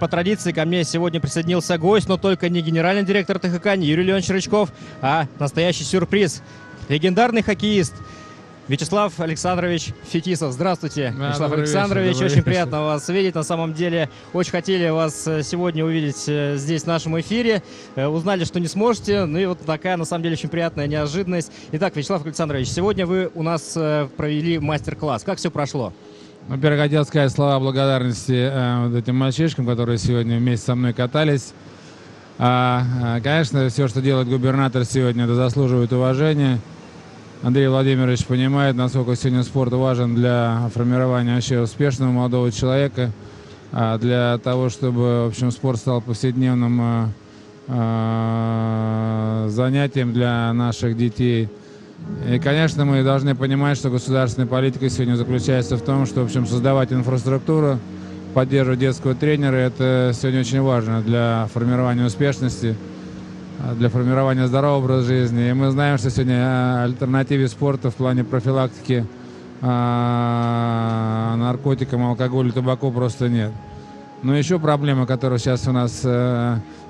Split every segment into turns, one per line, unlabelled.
по традиции ко мне сегодня присоединился гость, но только не генеральный директор ТХК, не Юрий Леонидович Рычков, а настоящий сюрприз. Легендарный хоккеист Вячеслав Александрович Фетисов. Здравствуйте,
Да,
Вячеслав Александрович. Очень приятно вас видеть. На самом деле, очень хотели вас сегодня увидеть здесь в нашем эфире. Узнали, что не сможете. Ну и вот такая, на самом деле, очень приятная неожиданность. Итак, Вячеслав Александрович, сегодня вы у нас провели мастер-класс. Как все прошло?
Во-первых, хотел сказать слова благодарности вот этим мальчишкам, которые сегодня вместе со мной катались. Конечно, все, что делает губернатор сегодня, это заслуживает уважения. Андрей Владимирович понимает, насколько сегодня спорт важен для формирования вообще успешного молодого человека, для того, чтобы, в общем, спорт стал повседневным занятием для наших детей. И, конечно, мы должны понимать, что государственная политика сегодня заключается в том, что, в общем, создавать инфраструктуру, поддерживать детского тренера, это сегодня очень важно для формирования успешности, для формирования здорового образа жизни. И мы знаем, что сегодня альтернативе спорта в плане профилактики наркотикам, алкоголю, табаку просто нет. Но еще проблема, которая сейчас у нас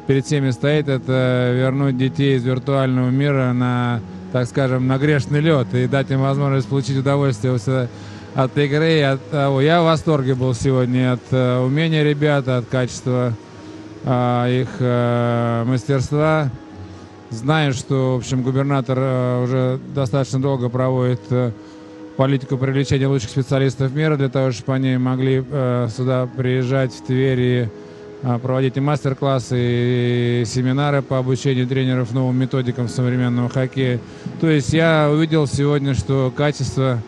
перед всеми стоит, это вернуть детей из виртуального мира на, так скажем, на грешный лед и дать им возможность получить удовольствие от игры. Я в восторге был сегодня от умения ребят, от качества их мастерства. Знаю, что, в общем, губернатор уже достаточно долго проводит политику привлечения лучших специалистов мира для того, чтобы они могли сюда приезжать в Тверь и проводить и мастер-классы, и семинары по обучению тренеров новым методикам современного хоккея. То есть я увидел сегодня, что качество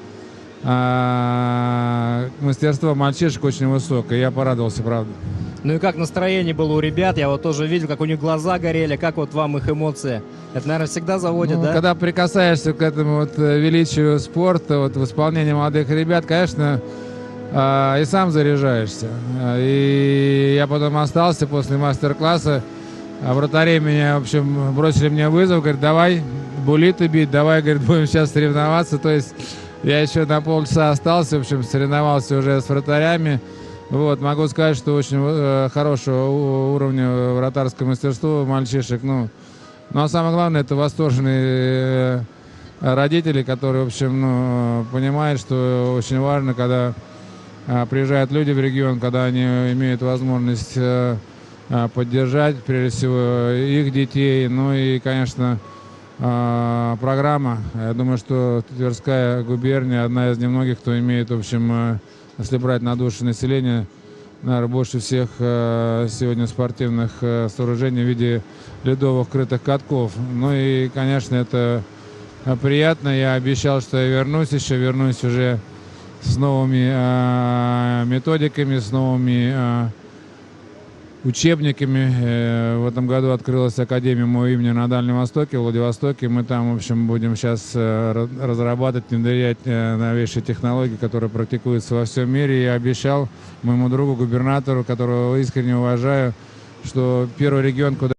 мастерства мальчишек очень высокое. Я порадовался, правда.
Ну и как настроение было у ребят? Я вот тоже видел, как у них глаза горели. Как вот вам их эмоции? Это, наверное, всегда заводит, да?
Когда прикасаешься к этому вот величию спорта, вот в исполнении молодых ребят, конечно, и сам заряжаешься. И я потом остался после мастер-класса. Вратари меня, в общем, бросили мне вызов, говорят, давай буллиты бить, давай, говорит, будем сейчас соревноваться. То есть я еще на полчаса остался, в общем, соревновался уже с вратарями. Вот, могу сказать, что очень хорошего уровня вратарского мастерства мальчишек. Ну а самое главное, это восторженные родители, которые, в общем, понимают, что очень важно, когда приезжают люди в регион, когда они имеют возможность поддержать, прежде всего, их детей. Ну и, конечно, программа. Я думаю, что Тверская губерния одна из немногих, кто имеет, в общем, если брать на душу населения, наверное, больше всех сегодня спортивных сооружений в виде ледовых крытых катков. Ну и, конечно, это приятно. Я обещал, что я вернусь уже с новыми методиками, с новыми учебниками. В этом году открылась Академия моего имени на Дальнем Востоке, в Владивостоке. Мы там, в общем, будем сейчас разрабатывать, внедрять новейшие технологии, которые практикуются во всем мире. Я обещал моему другу, губернатору, которого искренне уважаю, что первый регион, куда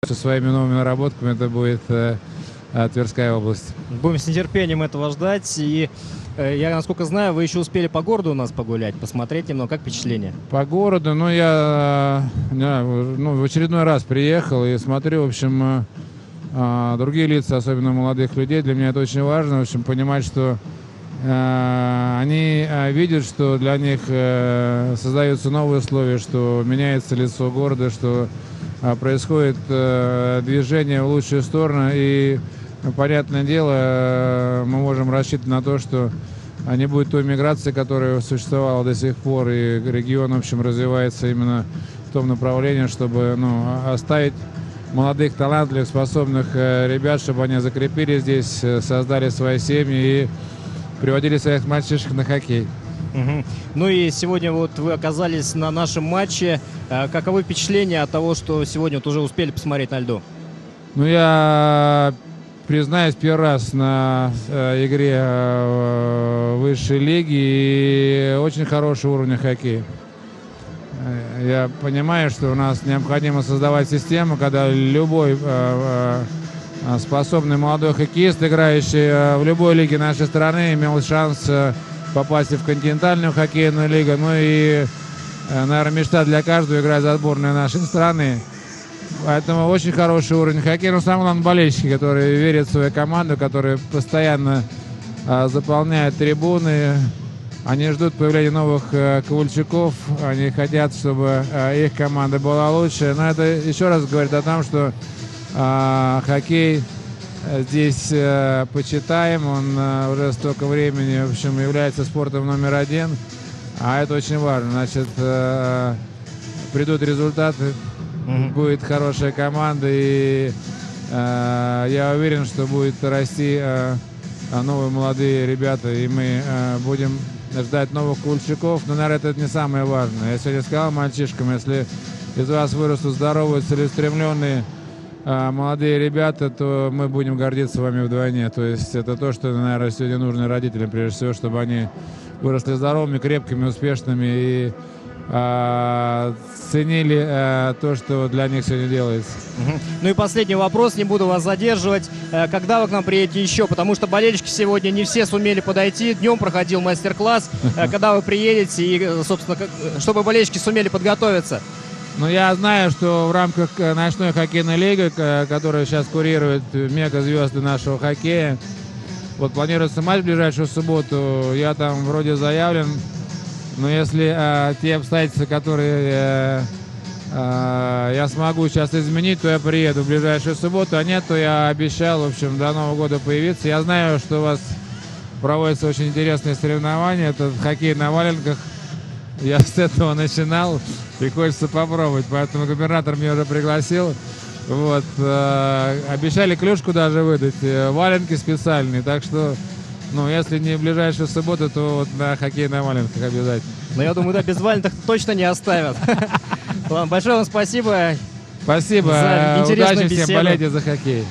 со своими новыми наработками, это будет Тверская область.
Будем с нетерпением этого ждать. И я, насколько знаю, вы еще успели по городу у нас погулять, посмотреть немного, как впечатление?
По городу, я в очередной раз приехал и смотрю, в общем, другие лица, особенно молодых людей. Для меня это очень важно, в общем, понимать, что они видят, что для них создаются новые условия, что меняется лицо города, что происходит движение в лучшую сторону. И, понятное дело, мы можем рассчитывать на то, что не будет той миграции, которая существовала до сих пор, и регион, в общем, развивается именно в том направлении, чтобы оставить молодых, талантливых, способных ребят, чтобы они закрепились здесь, создали свои семьи и приводили своих мальчишек на хоккей.
Угу. Ну и сегодня вот вы оказались на нашем матче. Каковы впечатления от того, что сегодня вот уже успели посмотреть на льду?
Я признаюсь, первый раз на игре высшей лиги и очень хороший уровень хоккея. Я понимаю, что у нас необходимо создавать систему, когда любой способный молодой хоккеист, играющий в любой лиге нашей страны, имел шанс попасть и в континентальную хоккейную лигу. Ну и наверное, мечта для каждого играть за сборную нашей страны. Поэтому очень хороший уровень хоккея. Но самое главное, болельщики, которые верят в свою команду, которые постоянно заполняют трибуны. Они ждут появления новых Ковальчуков. Они хотят, чтобы их команда была лучше. Но это еще раз говорит о том, что хоккей здесь почитаем. Он уже столько времени, в общем, является спортом номер один. А это очень важно. Значит, придут результаты, будет хорошая команда. И я уверен, что будет расти новые молодые ребята. И мы будем ждать новых Ковальчуков. Но, наверное, это не самое важное. Я сегодня сказал мальчишкам, если из вас вырастут здоровые, целеустремленные молодые ребята, то мы будем гордиться вами вдвойне. То есть это то, что, наверное, сегодня нужно родителям, прежде всего, чтобы они выросли здоровыми, крепкими, успешными и ценили то, что для них сегодня делается.
Ну и последний вопрос, не буду вас задерживать. Когда вы к нам приедете еще? Потому что болельщики сегодня не все сумели подойти. Днем проходил мастер-класс. Когда вы приедете и, собственно, чтобы болельщики сумели подготовиться?
Ну, я знаю, что в рамках ночной хоккейной лиги, которая сейчас курирует мега-звезды нашего хоккея, вот планируется матч в ближайшую субботу. Я там вроде заявлен. Но если те обстоятельства, которые я смогу сейчас изменить, то я приеду в ближайшую субботу. А нет, то я обещал, в общем, до Нового года появиться. Я знаю, что у вас проводятся очень интересные соревнования. Это хоккей на валенках. Я с этого начинал, и хочется попробовать. Поэтому губернатор меня уже пригласил. Вот. Обещали клюшку даже выдать, валенки специальные. Так что, ну, если не в ближайшую субботу, то вот на хоккей на валенках обязательно.
Но я думаю, да, без валенок точно не оставят. Ладно, большое вам спасибо.
Спасибо.
За интересную
Удачи всем,
беседу.
болейте за хоккей.